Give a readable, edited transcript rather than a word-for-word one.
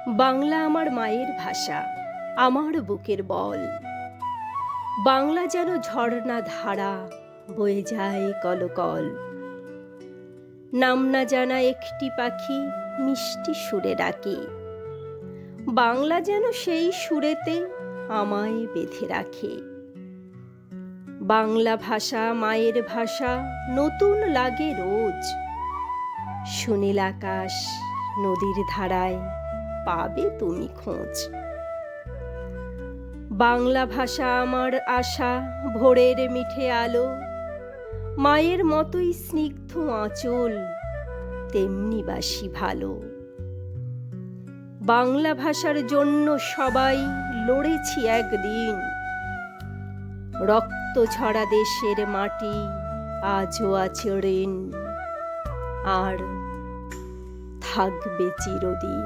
বাংলা আমার মায়ের ভাষা, আমার বুকের বল। বাংলা যেন ঝর্ণা ধারা বয়ে যায় কলকল। নাম না জানা একটি পাখি মিষ্টি সুরে ডাকে, বাংলা যেন সেই সুরেতে আমায় বেঁধে রাখে। বাংলা ভাষা মায়ের ভাষা নতুন লাগে রোজ। সুনীল আকাশ নদীর ধারায় পাবে তুমি খোঁজ। বাংলা ভাষা আমার আশা, ভোরের মিঠে আলো। মায়ের মতোই স্নিগ্ধ আঁচল, তেমনি বাসি ভালো। বাংলা ভাষার জন্য সবাই লড়েছি একদিন। রক্ত ঝরা দেশের মাটি আজও আছে ঋণ, আর থাকবে চিরদিন।